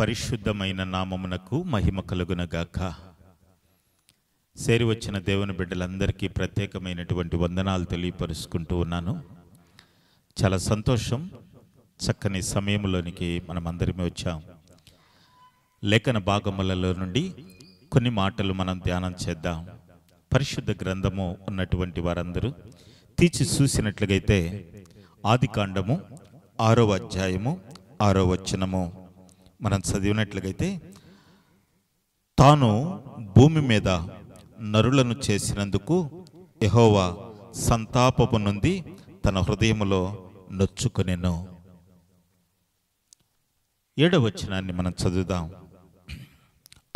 పరిశుద్ధమైన నామమునకు మహిమ కలుగునగాక. చేరి వచ్చిన దేవుని బిడ్డలందరికీ ప్రత్యేకమైనటువంటి వందనాలు తెలియపరుచుకుంటూ ఉన్నాను. చాలా సంతోషం. చక్కని సమయంలోనికి మనమందరమే వచ్చాం. లేఖన భాగములలో నుండి కొన్ని మాటలు మనం ధ్యానం చేద్దాం. పరిశుద్ధ గ్రంథము ఉన్నటువంటి వారందరూ తీర్చి చూసినట్లుగైతే ఆదికాండము 6వ అధ్యాయము 6వ వచనము మనం చదివినట్లుగైతే, తాను భూమి మీద నరులను చేసినందుకు యెహోవా సంతాపము నుండి తన హృదయములో నొచ్చుకొనెను. 7వ వచనాన్ని మనం చదువుదాం.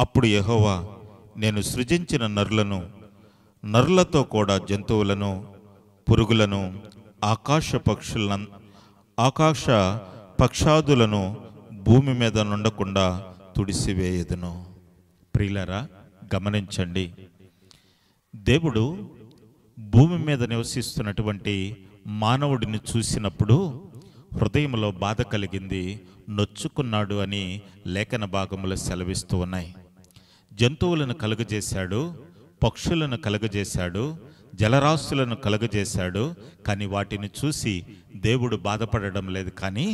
అప్పుడు యెహోవా, నేను సృజించిన నరులతో కూడా జంతువులను, పురుగులను, ఆకాశ పక్షాదులను భూమి మీద నుండకుండా తుడిసివేయదును. ప్రియులారా, గమనించండి. దేవుడు భూమి మీద నివసిస్తున్నటువంటి మానవుడిని చూసినప్పుడు హృదయంలో బాధ కలిగింది, నొచ్చుకున్నాడు అని లేఖన భాగములు సెలవిస్తూ ఉన్నాయి. జంతువులను కలుగజేశాడు, పక్షులను కలుగజేశాడు, జలరాశులను కలుగజేశాడు. కానీ వాటిని చూసి దేవుడు బాధపడడం లేదు. కానీ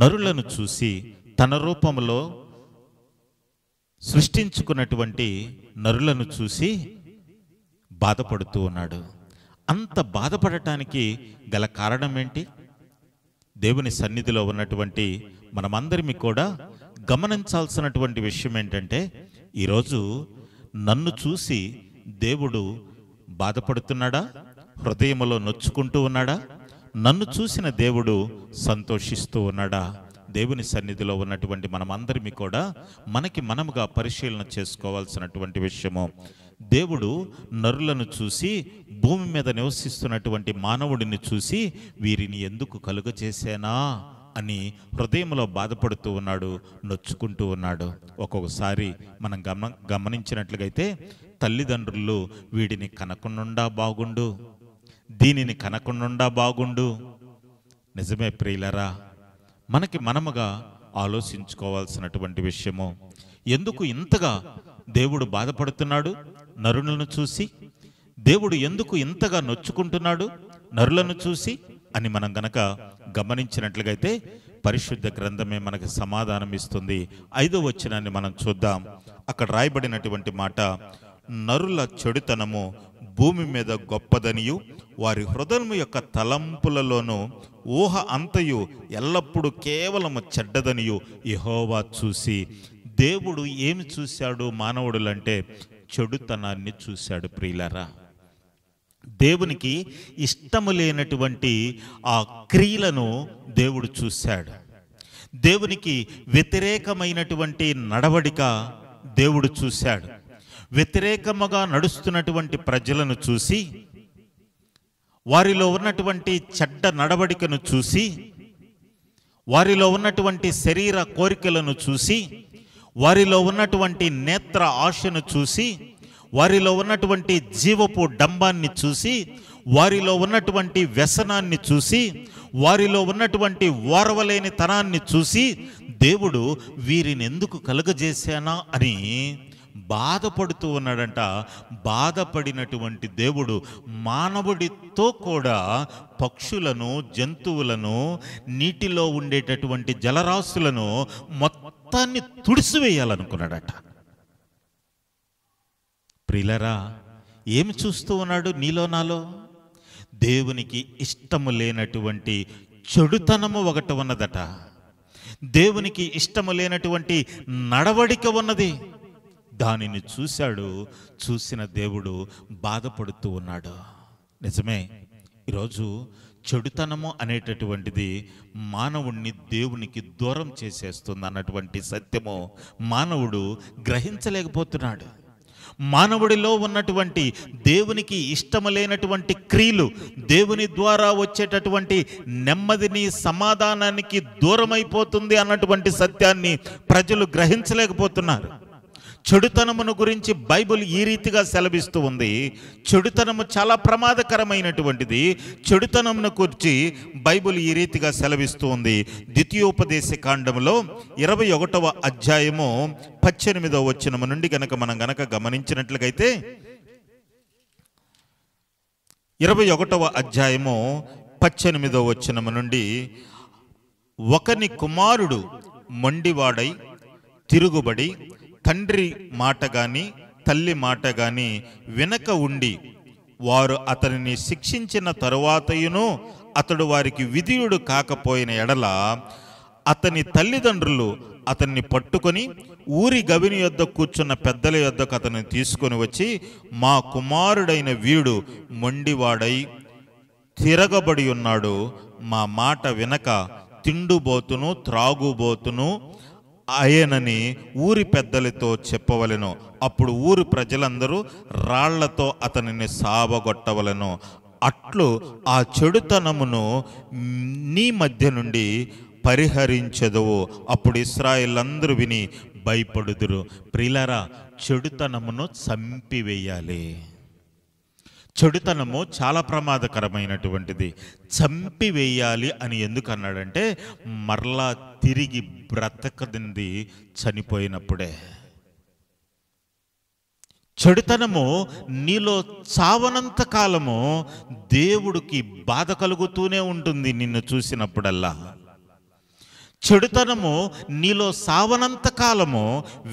నరులను చూసి తన రూపంలో సృష్టించుకున్నటువంటి నరులను చూసి బాధపడుతూ ఉన్నాడు. అంత బాధపడటానికి గల కారణం ఏంటి? దేవుని సన్నిధిలో ఉన్నటువంటి మనమందరినీ కూడా గమనించాల్సినటువంటి విషయం ఏంటంటే, ఈరోజు నన్ను చూసి దేవుడు బాధపడుతున్నాడా? హృదయములో నొచ్చుకుంటూ ఉన్నాడా? నన్ను చూసిన దేవుడు సంతోషిస్తూ ఉన్నాడా? దేవుని సన్నిధిలో ఉన్నటువంటి మనమందరినీ కూడా మనముగా పరిశీలన చేసుకోవాల్సినటువంటి విషయము. దేవుడు నరులను చూసి, భూమి మీద నివసిస్తున్నటువంటి మానవుడిని చూసి, వీరిని ఎందుకు కలుగజేశానా అని హృదయంలో బాధపడుతూ ఉన్నాడు, నొచ్చుకుంటూ ఉన్నాడు. ఒక్కొక్కసారి మనం గమనించినట్లుగైతే తల్లిదండ్రులు వీడిని కనకుండా బాగుండు, దీనిని కనకుండా బాగుండు. నిజమే ప్రియులరా, మనముగా ఆలోచించుకోవాల్సినటువంటి విషయము. ఎందుకు ఇంతగా దేవుడు బాధపడుతున్నాడు నరులను చూసి? దేవుడు ఎందుకు ఇంతగా నొచ్చుకుంటున్నాడు నరులను చూసి అని మనం గనక గమనించినట్లుగైతే పరిశుద్ధ గ్రంథమే మనకు సమాధానం ఇస్తుంది. 5వ వచనాన్ని మనం చూద్దాం. అక్కడ రాయబడినటువంటి మాట, నరుల చెడుతనము భూమి మీద గొప్పదనియు, వారి హృదయము యొక్క తలంపులలోనూ ఊహ అంతయు ఎల్లప్పుడూ కేవలము చెడ్డదనియు యెహోవా చూసి. దేవుడు ఏమి చూశాడు మానవుడులంటే? చెడుతనాన్ని చూశాడు. ప్రియులారా, దేవునికి ఇష్టము లేనటువంటి ఆ క్రియలను దేవుడు చూశాడు. దేవునికి వ్యతిరేకమైనటువంటి నడవడిక దేవుడు చూశాడు. వ్యతిరేకముగా నడుస్తున్నటువంటి ప్రజలను చూసి, వారిలో ఉన్నటువంటి చెడ్డ నడవడికను చూసి, వారిలో ఉన్నటువంటి శరీర కోరికలను చూసి, వారిలో ఉన్నటువంటి నేత్ర ఆశను చూసి, వారిలో ఉన్నటువంటి జీవపు డంబాన్ని చూసి, వారిలో ఉన్నటువంటి వ్యసనాన్ని చూసి, వారిలో ఉన్నటువంటి ఓర్వలేని తనాన్ని చూసి, దేవుడు వీరిని ఎందుకు కలుగజేశానా అని బాధపడుతూ ఉన్నాడంట. బాధపడినటువంటి దేవుడు మానవుడితో కూడా పక్షులను, జంతువులను, నీటిలో ఉండేటటువంటి జలరాశులను మొత్తాన్ని తుడిసివేయాలనుకున్నాడట. ప్రియులరా, ఏమి చూస్తూ ఉన్నాడు నీలో నాలో? దేవునికి ఇష్టము లేనటువంటి చెడుతనము ఒకటి ఉన్నదట. దేవునికి ఇష్టము లేనటువంటి నడవడిక ఉన్నది. దానిని చూశాడు. చూసిన దేవుడు బాధపడుతూ ఉన్నాడు. నిజమే, ఈరోజు చెడుతనము అనేటటువంటిది మానవుణ్ణి దేవునికి దూరం చేసేస్తుంది అన్నటువంటి సత్యము మానవుడు గ్రహించలేకపోతున్నాడు. మానవుడిలో ఉన్నటువంటి దేవునికి ఇష్టము లేనటువంటి క్రియలు, దేవుని ద్వారా వచ్చేటటువంటి నెమ్మదిని, సమాధానానికి దూరమైపోతుంది అన్నటువంటి సత్యాన్ని ప్రజలు గ్రహించలేకపోతున్నారు. చెడుతనమును గురించి బైబిల్ ఈ రీతిగా సెలవిస్తూ ఉంది. చెడుతనము చాలా ప్రమాదకరమైనటువంటిది. చెడుతనమును గురించి బైబిల్ ఈ రీతిగా సెలవిస్తూ ఉంది. ద్వితీయోపదేశ కాండములో 21వ అధ్యాయము 18వ వచనము నుండి మనం గమనించినట్లయితే 21వ అధ్యాయము 18వ వచనము నుండి, ఒకని కుమారుడు మొండివాడై తిరుగుబడి తండ్రి మాట గాని తల్లి మాట గాని వినక ఉండి వారు అతనిని శిక్షించిన తరువాతయును అతడు వారికి విధేయుడు కాకపోయిన ఎడల అతని తల్లిదండ్రులు అతన్ని పట్టుకొని ఊరి గవిని యొద్ద కూర్చున్న పెద్దల యొద్దకు అతన్ని తీసుకొని వచ్చి, మా కుమారుడైన వీడు మొండివాడై తిరగబడి ఉన్నాడు, మా మాట వినక తిండుబోతును త్రాగుబోతును ఆయనని ఊరి పెద్దలతో చెప్పవలెను. అప్పుడు ఊరి ప్రజలందరూ రాళ్లతో అతనిని సావగొట్టవలెను. అట్లు ఆ చెడుతనమును నీ మధ్య నుండి పరిహరించెదవు. అప్పుడు ఇశ్రాయేలందరూ విని భయపడుదురు. ప్రియులారా, చెడుతనమును చంపివేయాలి. చెడుతనము చాలా ప్రమాదకరమైనటువంటిది. చంపివేయాలి అని ఎందుకు అన్నాడంటే, మరలా తిరిగి బ్రతకదింది చనిపోయినప్పుడే. చెడుతనము నీలో చావనంత కాలము దేవుడికి బాధ కలుగుతూనే ఉంటుంది నిన్ను చూసినప్పుడల్లా. చెడుతనము నీలో సావనంత కాలము,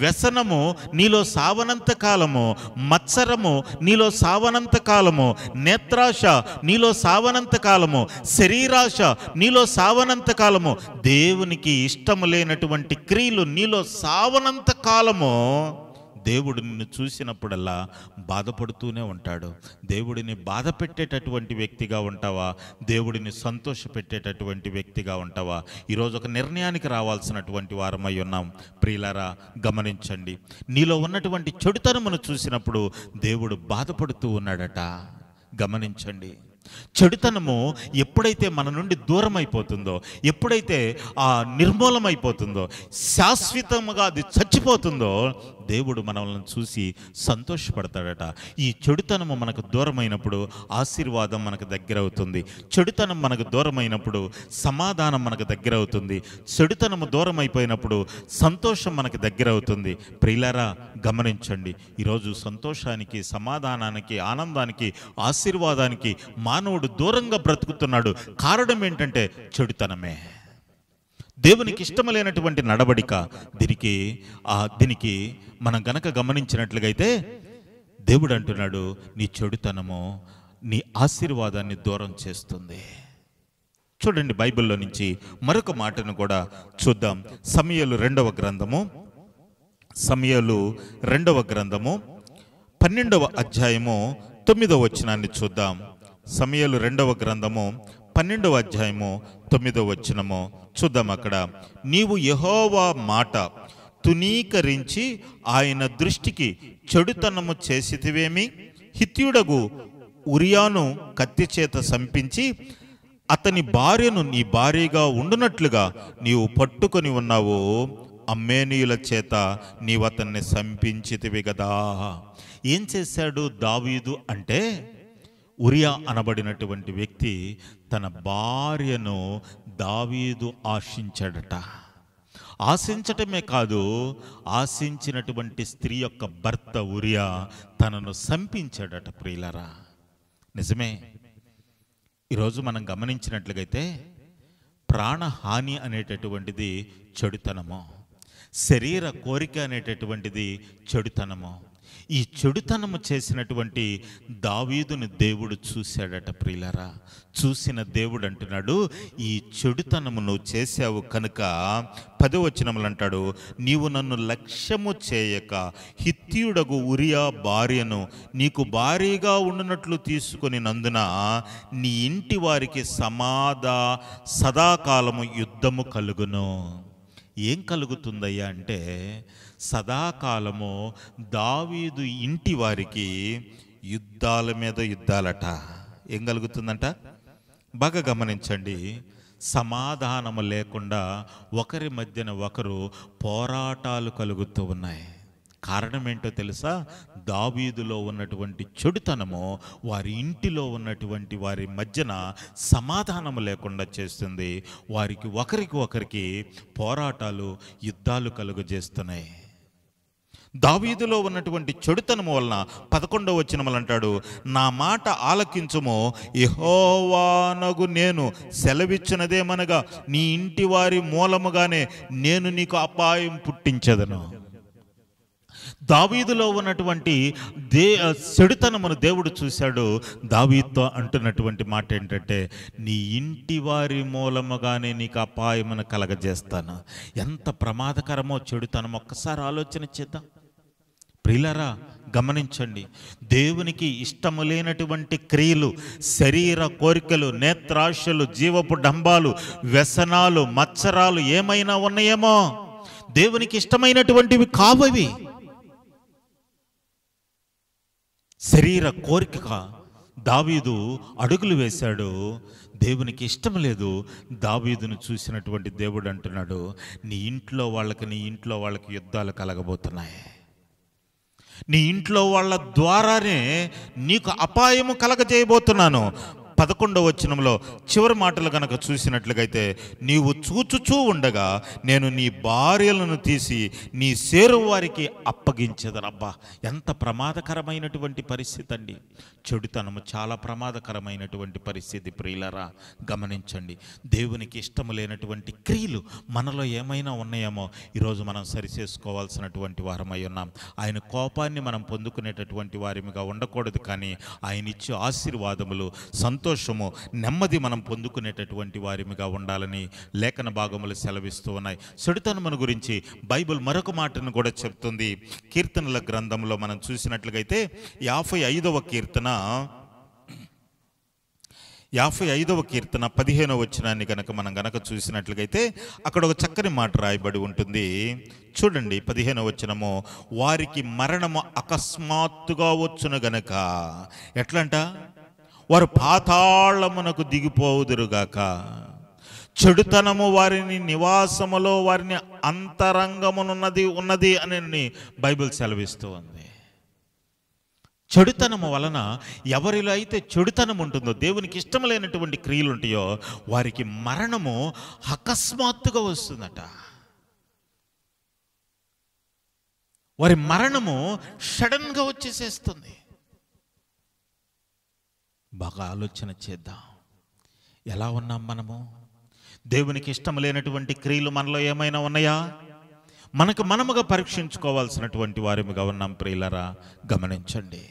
వ్యసనము నీలో సావనంత కాలము, మత్సరము నీలో సావనంత కాలము, నేత్రాశ నీలో సావనంత కాలము, శరీరాశ నీలో సావనంత కాలము, దేవునికి ఇష్టము లేనటువంటి క్రియలు నీలో సావనంత కాలము దేవుడు నిన్ను చూసినప్పుడల్లా బాధపడుతూనే ఉంటాడు. దేవుడిని బాధ పెట్టేటటువంటి వ్యక్తిగా ఉంటావా, దేవుడిని సంతోష పెట్టేటటువంటి వ్యక్తిగా ఉంటావా? ఈరోజు ఒక నిర్ణయానికి రావాల్సినటువంటి వారమై ఉన్నాం. ప్రియులారా, గమనించండి, నీలో ఉన్నటువంటి చెడుతనమును చూసినప్పుడు దేవుడు బాధపడుతూ ఉన్నాడట. గమనించండి, చెడుతనము ఎప్పుడైతే మన నుండి దూరం అయిపోతుందో, ఎప్పుడైతే నిర్మూలమైపోతుందో, శాశ్వతముగా అది చచ్చిపోతుందో, దేవుడు మనల్ని చూసి సంతోషపడతాడట. ఈ చెడుతనము మనకు దూరమైనప్పుడు ఆశీర్వాదం మనకు దగ్గర అవుతుంది. చెడుతనం మనకు దూరమైనప్పుడు సమాధానం మనకు దగ్గర అవుతుంది. చెడుతనము దూరం అయిపోయినప్పుడు సంతోషం మనకు దగ్గర అవుతుంది. ప్రియులారా, గమనించండి, ఈరోజు సంతోషానికి, సమాధానానికి, ఆనందానికి, ఆశీర్వాదానికి మానవుడు దూరంగా బ్రతుకుతున్నాడు. కారణం ఏంటంటే చెడుతనమే. దేవునికి ఇష్టము లేనటువంటి నడవడిక. దీనికి మనం గనక గమనించినట్లుగైతే దేవుడు అంటున్నాడు, నీ చెడుతనము నీ ఆశీర్వాదాన్ని దూరం చేస్తుంది. చూడండి, బైబిల్లో నుంచి మరొక మాటను కూడా చూద్దాం. సమూయేలు 2వ గ్రంథము 12వ అధ్యాయము 9వ వచనాన్ని చూద్దాం. సమూయేలు 2వ గ్రంథము 12వ అధ్యాయము 9వ వచనము చూద్దాం. అక్కడ, నీవు యెహోవా మాట తునీకరించి ఆయన దృష్టికి చెడుతనము చేసితివేమి? హిత్యుడగు ఉరియాను కత్తి చేత సంపించి అతని భార్యను నీ భార్యగా ఉండునట్లుగా నీవు పట్టుకొని ఉన్నావు. అమ్మేనీయుల చేత నీవు అతన్ని సంపించితివి కదా. ఏం చేశాడు దావీదు అంటే, ఉరియా అనబడినటువంటి వ్యక్తి తన భార్యను దావీదు ఆశించాడట. ఆశించటమే కాదు, ఆశించినటువంటి స్త్రీ యొక్క భర్త ఉరియా తనను సంపించాడట. ప్రియులారా, నిజమే. ఈరోజు మనం గమనించినట్లుగైతే ప్రాణహాని అనేటటువంటిది చెడుతనము, శరీర కోరిక అనేటటువంటిది చెడుతనము. ఈ చెడుతనము చేసినటువంటి దావీదుని దేవుడు చూశాడట. ప్రియులారా, చూసిన దేవుడు అంటున్నాడు, ఈ చెడుతనము నువ్వు చేశావు కనుక 10వ వచనములు అంటాడు, నీవు నన్ను లక్ష్యము చేయక హిత్యుడగు ఉరియా భార్యను నీకు భార్యగా ఉండునట్లు తీసుకొని నందున నీ ఇంటి వారికి సదాకాలము యుద్ధము కలుగును. ఏం కలుగుతుందయ్యా అంటే, సదాకాలము దావీదు ఇంటి వారికి యుద్ధాల మీద యుద్ధాలట. ఏం కలుగుతుందంట? బాగా గమనించండి. సమాధానము లేకుండా ఒకరి మధ్యన ఒకరు పోరాటాలు కలుగుతూ ఉన్నాయి. కారణం ఏంటో తెలుసా? దావీదులో ఉన్నటువంటి చెడుతనము వారి ఇంటిలో ఉన్నటువంటి వారి మధ్యన సమాధానం లేకుండా చేస్తుంది. వారికి ఒకరికి పోరాటాలు, యుద్ధాలు కలుగజేస్తున్నాయి. దావీదులో ఉన్నటువంటి చెడుతనము వలన 11వ వచనములు అంటాడు, నా మాట ఆలకించుము, యెహోవానగు నేను సెలవిచ్చినదేమనగా నీ ఇంటి వారి మూలముగానే నేను నీకు అపాయం పుట్టించదను. దావీదులో ఉన్నటువంటి చెడుతనమును దేవుడు చూశాడు. దావీదుతో అంటున్నటువంటి మాట ఏంటంటే, నీ ఇంటి వారి మూలముగానే నీకు అపాయమును కలగజేస్తాను. ఎంత ప్రమాదకరమో చెడుతనం ఒక్కసారి ఆలోచన చేద్దాం. ప్రియులారా, గమనించండి. దేవునికి ఇష్టము లేనటువంటి క్రియలు, శరీర కోరికలు, నేత్రాశలు, జీవపు డంబాలు, వ్యసనాలు, మత్సరాలు ఏమైనా ఉన్నాయేమో దేవునికి ఇష్టమైనటువంటివి కావవి. శరీర కోరిక దావీదు అడుగులు వేశాడు, దేవునికి ఇష్టం లేదు. దావీదును చూసినటువంటి దేవుడు అంటున్నాడు, నీ ఇంట్లో వాళ్ళకి యుద్ధాలు కలగబోతున్నాయి. నీ ఇంట్లో వాళ్ళ ద్వారానే నీకు అపాయము కలగజేయబోతున్నాను. 11వ వచనంలో చివరి మాటలు కనుక చూసినట్లుగైతే, నీవు చూచుచూ ఉండగా నేను నీ భార్యలను తీసి నీ సేరు వారికి అప్పగించదనబ్బా. ఎంత ప్రమాదకరమైనటువంటి పరిస్థితి అండి. చెడుతనము చాలా ప్రమాదకరమైనటువంటి పరిస్థితి. ప్రియులారా, గమనించండి. దేవునికి ఇష్టము లేనటువంటి క్రియలు మనలో ఏమైనా ఉన్నాయేమో ఈరోజు మనం సరిచేసుకోవాల్సినటువంటి వారమై ఉన్నాం. ఆయన కోపాన్ని మనం పొందుకునేటటువంటి వారిగా ఉండకూడదు, కానీ ఆయన ఇచ్చే ఆశీర్వాదములు, సంతోషము, నెమ్మది మనం పొందుకునేటటువంటి వారిగా ఉండాలని లేఖన భాగములు సెలవిస్తూ ఉన్నాయి. చెడుతనమును గురించి బైబిల్ మరొక మాటను కూడా చెప్తుంది. కీర్తనల గ్రంథంలో మనం చూసినట్లుగైతే 55వ కీర్తన 15వ వచనాన్ని మనం గనక చూసినట్లుగైతే అక్కడ ఒక చక్కని మాట రాయబడి ఉంటుంది. చూడండి, 15వ వచనము, వారికి మరణము అకస్మాత్తుగా వచ్చును గనక, ఎట్లంట, వారు పాతాళమునకు దిగిపోవుదురుగాక. చెడుతనము వారిని నివాసములో, వారిని అంతరంగమునున్నది అని బైబిల్ సెలవిస్తూ ఉంది. చెడుతనము వలన ఎవరిలో అయితే చెడుతనం ఉంటుందో, దేవునికి ఇష్టం లేనటువంటి క్రియలు ఉంటాయో, వారికి మరణము అకస్మాత్తుగా వస్తుందట. వారి మరణము సడన్గా వచ్చేసేస్తుంది. బాగా ఆలోచన చేద్దాం. ఎలా ఉన్నాం మనము? దేవునికి ఇష్టం లేనటువంటి క్రియలు మనలో ఏమైనా ఉన్నాయా? మనముగా పరీక్షించుకోవాల్సినటువంటి వారిగా ఉన్నాం. ప్రియులారా, గమనించండి.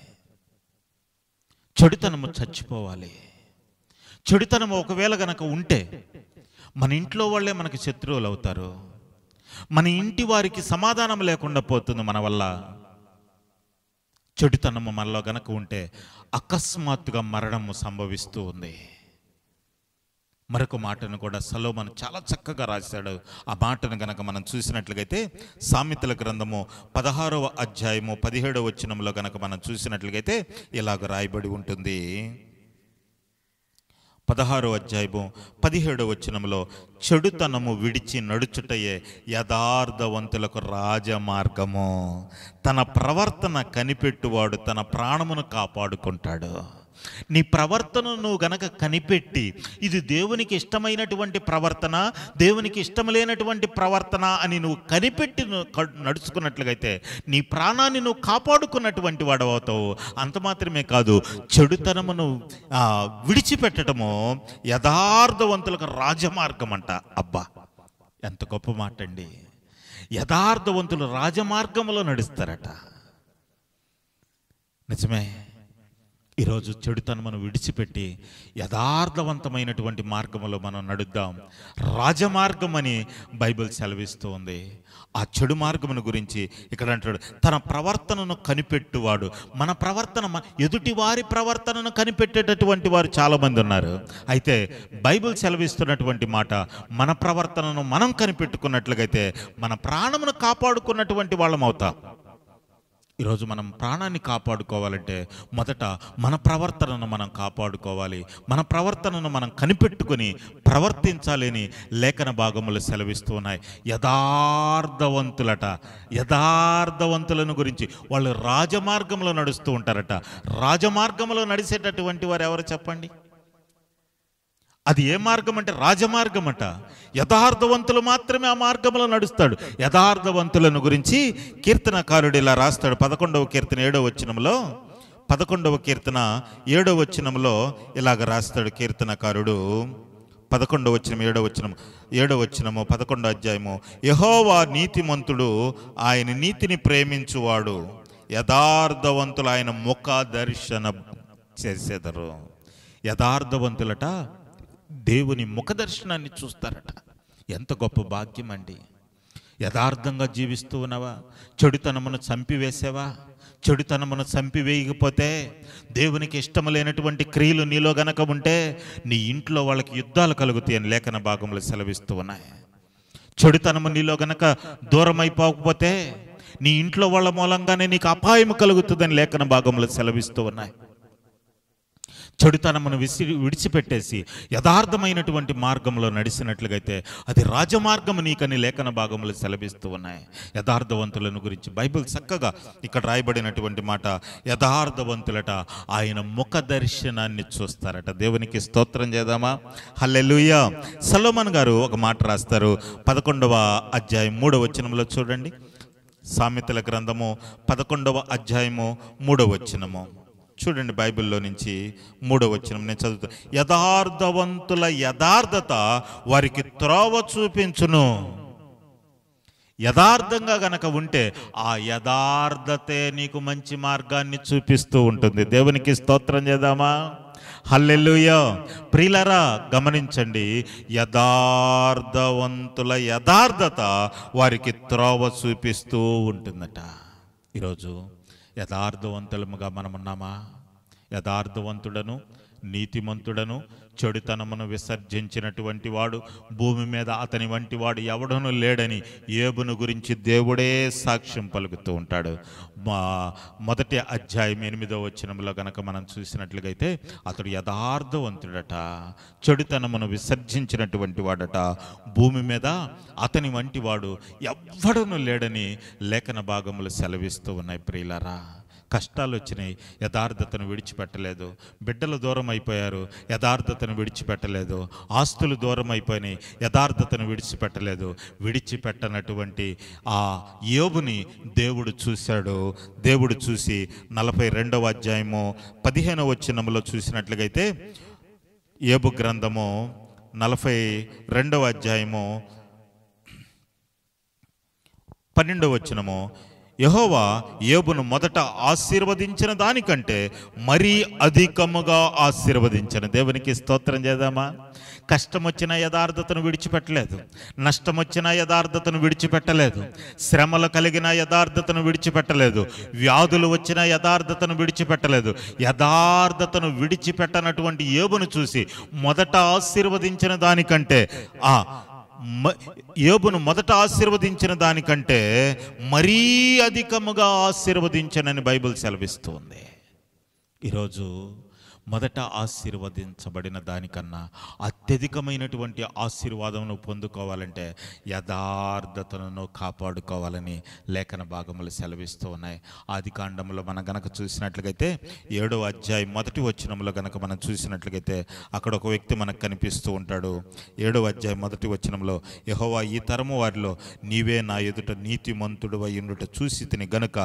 చెడుతనము చచ్చిపోవాలి. చెడుతనము ఒకవేళ గనక ఉంటే మన ఇంట్లో వాళ్ళే మనకి శత్రువులు అవుతారు. మన ఇంటి వారికి సమాధానం లేకుండా పోతుంది మన వల్ల. చెడుతనము మనలో గనక ఉంటే అకస్మాత్తుగా మరణము సంభవిస్తూ ఉంది. మరొక మాటను కూడా సొలొమోను చాలా చక్కగా రాశాడు. ఆ మాటను గనక మనం చూసినట్లుగైతే సామెతల గ్రంథము 16వ అధ్యాయము 17వ వచనంలో గనక మనం చూసినట్లుగైతే ఇలాగ రాయబడి ఉంటుంది. 16వ అధ్యాయము 17వ వచనంలో, చెడుతనము విడిచి నడుచుటయే యథార్థవంతులకు రాజమార్గము, తన ప్రవర్తన కనిపెట్టువాడు తన ప్రాణమును కాపాడుకుంటాడు. నీ ప్రవర్తన నువ్వు గనక కనిపెట్టి, ఇది దేవునికి ఇష్టమైనటువంటి ప్రవర్తన, దేవునికి ఇష్టం లేనటువంటి ప్రవర్తన అని నువ్వు కనిపెట్టి నడుచుకున్నట్లుగైతే నీ ప్రాణాన్ని నువ్వు కాపాడుకున్నటువంటి వాడు అవుతావు. అంత మాత్రమే కాదు, చెడుతనమును విడిచిపెట్టడము యథార్థవంతులకు రాజమార్గం అంట. అబ్బా, ఎంత గొప్ప మాట అండి. యథార్థవంతులు రాజమార్గంలో నడుస్తారట. నిజమే. ఈరోజు చెడుతనమును విడిచిపెట్టి యథార్థవంతమైనటువంటి మార్గంలో మనం నడుద్దాం. రాజమార్గం అని బైబిల్ సెలవిస్తూ ఉంది. ఆ చెడు మార్గమును గురించి ఇక్కడ అంటాడు, తన ప్రవర్తనను కనిపెట్టువాడు. మన ప్రవర్తన, ఎదుటి వారి ప్రవర్తనను కనిపెట్టేటటువంటి వారు చాలామంది ఉన్నారు. అయితే బైబిల్ సెలవిస్తున్నటువంటి మాట, మన ప్రవర్తనను మనం కనిపెట్టుకున్నట్లుగైతే మన ప్రాణమును కాపాడుకున్నటువంటి వాళ్ళం అవుతాం. ఈరోజు మనం ప్రాణాన్ని కాపాడుకోవాలంటే మొదట మన ప్రవర్తనను మనం కాపాడుకోవాలి. మన ప్రవర్తనను మనం కనిపెట్టుకొని ప్రవర్తించాలని లేఖన భాగములు సెలవిస్తూ ఉన్నాయి. యథార్థవంతులను గురించి వాళ్ళు రాజమార్గంలో నడుస్తూ ఉంటారట. రాజమార్గంలో నడిచేటటువంటి వారు ఎవరు చెప్పండి? అది ఏ మార్గం అంటే రాజమార్గం అట. యథార్థవంతులు మాత్రమే ఆ మార్గంలో నడుస్తాడు. యథార్థవంతులను గురించి కీర్తనకారుడు ఇలా రాస్తాడు. 11వ కీర్తన 7వ వచనంలో 11వ కీర్తన 7వ వచనంలో ఇలాగ రాస్తాడు కీర్తనకారుడు. 11వ వచనం 7వ వచనము 11వ అధ్యాయము. యెహోవా నీతిమంతుడు, ఆయన నీతిని ప్రేమించువాడు, యథార్థవంతులు ఆయన ముఖ దర్శనం చేసేదరు. యథార్థవంతులట దేవుని ముఖ దర్శనాన్ని చూస్తారట. ఎంత గొప్ప భాగ్యం అండి! యథార్థంగా జీవిస్తూ ఉన్నావా? చెడుతనమును చంపివేసావా? చెడుతనమును చంపివేయకపోతే, దేవునికి ఇష్టం లేనటువంటి క్రియలు నీలో గనక ఉంటే నీ ఇంట్లో వాళ్ళకి యుద్ధాలు కలుగుతాయని లేఖన భాగంలో సెలవిస్తూ ఉన్నాయి. చెడుతనము నీలో గనక దూరం అయిపోకపోతే నీ ఇంట్లో వాళ్ళ మూలంగానే నీకు అపాయం కలుగుతుందని లేఖన భాగంలో సెలవిస్తూ ఉన్నాయి. చెడుతనమును విడిచిపెట్టేసి యథార్థమైనటువంటి మార్గంలో నడిచినట్లుగైతే అది రాజమార్గము నీకని లేఖన భాగములు సెలవిస్తూ ఉన్నాయి. యథార్థవంతులను గురించి బైబిల్ చక్కగా ఇక్కడ రాయబడినటువంటి మాట, యథార్థవంతులట ఆయన ముఖ దర్శనాన్ని చూస్తారట. దేవునికి స్తోత్రం చేద్దామా? హల్లెలూయా. సొలొమోను గారు ఒక మాట రాస్తారు 11వ అధ్యాయం 3వ వచనంలో చూడండి. సామెతల గ్రంథము 11వ అధ్యాయము 3వ వచనము చూడండి. బైబిల్లో నుంచి 3వ వచనం నేను చదువుతాను. యథార్థవంతుల యథార్థత వారికి త్రోవ చూపించును. యథార్థంగా గనక ఉంటే ఆ యథార్థతే నీకు మంచి మార్గాన్ని చూపిస్తూ ఉంటుంది. దేవునికి స్తోత్రం చేద్దామా? హల్లెలూయా. ప్రియులారా గమనించండి, యథార్థవంతుల యథార్థత వారికి త్రోవ చూపిస్తూ ఉంటుందట. ఈరోజు యథార్థవంతులముగా మనం ఉన్నామా? యథార్థవంతుడను నీతిమంతుడను చెడుతనమును విసర్జించినటువంటి వాడు భూమి మీద అతని వంటి వాడు ఎవడనూ లేడని యోబును గురించి దేవుడే సాక్ష్యం పలుకుతూ ఉంటాడు. మొదటి అధ్యాయం 8వ వచనంలో గనక మనం చూసినట్లుగైతే అతడు యథార్థవంతుడట, చెడుతనమును విసర్జించినటువంటి వాడట, భూమి మీద అతని వంటి వాడు ఎవ్వడనూ లేడని లేఖన భాగములు సెలవిస్తూ ఉన్నాయి. ప్రియులారా, కష్టాలు వచ్చినాయి, యథార్థతను విడిచిపెట్టలేదు. బిడ్డలు దూరం అయిపోయారు, యథార్థతను విడిచిపెట్టలేదు. ఆస్తులు దూరం అయిపోయినాయి, యథార్థతను విడిచిపెట్టలేదు. విడిచిపెట్టనటువంటి ఆ యోబుని దేవుడు చూశాడు. దేవుడు చూసి 42వ అధ్యాయము 15వ వచనములో చూసినట్లుగైతే, యోబు గ్రంథము 42వ అధ్యాయము 12వ వచనము, యెహోవా యోబును మొదట ఆశీర్వదించిన దానికంటే మరీ అధికముగా ఆశీర్వదించను. దేవునికి స్తోత్రం చేద్దామా? కష్టం వచ్చిన యథార్థతను విడిచిపెట్టలేదు, నష్టం వచ్చిన యథార్థతను విడిచిపెట్టలేదు, శ్రమలు కలిగిన యథార్థతను విడిచిపెట్టలేదు, వ్యాధులు వచ్చిన యథార్థతను విడిచిపెట్టలేదు. యథార్థతను విడిచిపెట్టనటువంటి యోబును చూసి మొదట ఆశీర్వదించిన దానికంటే యోబును మొదట ఆశీర్వదించిన దానికంటే మరీ అధికముగా ఆశీర్వదించనని బైబిల్ సెలవిస్తుంది. ఈరోజు మొదట ఆశీర్వదించబడిన దానికన్నా అత్యధికమైనటువంటి ఆశీర్వాదమును పొందుకోవాలంటే యథార్థతను కాపాడుకోవాలని లేఖన భాగములు సెలవిస్తూ ఉన్నాయి. ఆదికాండంలో మనం గనక చూసినట్లుగైతే 7వ అధ్యాయం 1వ వచనంలో గనక మనం చూసినట్లుగైతే అక్కడ ఒక వ్యక్తి మనకు కనిపిస్తూ ఉంటాడు. 7వ అధ్యాయం 1వ వచనంలో, యెహోవా ఈ తరము వారిలో నీవే నా ఎదుట నీతిమంతుడు అయ్యుండుట చూసి తిని గనుక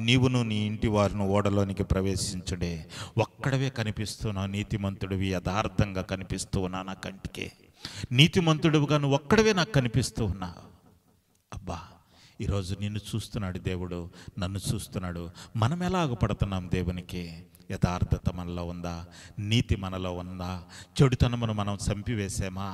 నీవును నీ ఇంటి వారిని ఓడలోనికి ప్రవేశించుడే. ఒక్కడవే కనిపిస్తున్నావు, నీతిమంతుడివి, యథార్థంగా కనిపిస్తూ ఉన్నా నా కంటికి. నీతిమంతుడివిగా నువ్వు ఒక్కడవే నాకు కనిపిస్తూ ఉన్నావు. అబ్బా, ఈరోజు నిన్ను చూస్తున్నాడు దేవుడు, నన్ను చూస్తున్నాడు. మనం ఎలా ఆగుపడుతున్నాం దేవునికి? యథార్థత మనలో ఉందా? నీతి మనలో ఉందా? చెడుతనమును మనం చంపివేసామా?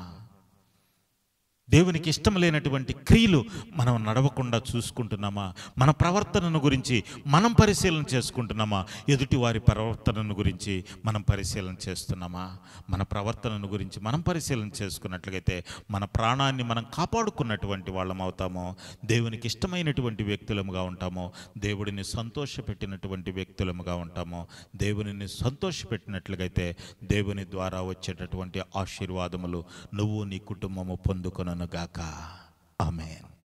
దేవునికి ఇష్టం లేనటువంటి క్రియలు మనం నడవకుండా చూసుకుంటున్నామా? మన ప్రవర్తనను గురించి మనం పరిశీలన చేసుకుంటున్నామా? ఎదుటి వారి ప్రవర్తనను గురించి మనం పరిశీలన చేస్తున్నామా? మన ప్రవర్తనను గురించి మనం పరిశీలన చేసుకున్నట్లయితే మన ప్రాణాన్ని మనం కాపాడుకున్నటువంటి వాళ్ళం అవుతాము. దేవునికి ఇష్టమైనటువంటి వ్యక్తులముగా ఉంటాము. దేవుడిని సంతోషపెట్టినటువంటి వ్యక్తులముగా ఉంటాము. దేవునిని సంతోషపెట్టినట్లయితే దేవుని ద్వారా వచ్చేటటువంటి ఆశీర్వాదములు నువ్వు నీ కుటుంబము పొందుకొనుగాక. ఆమేన్.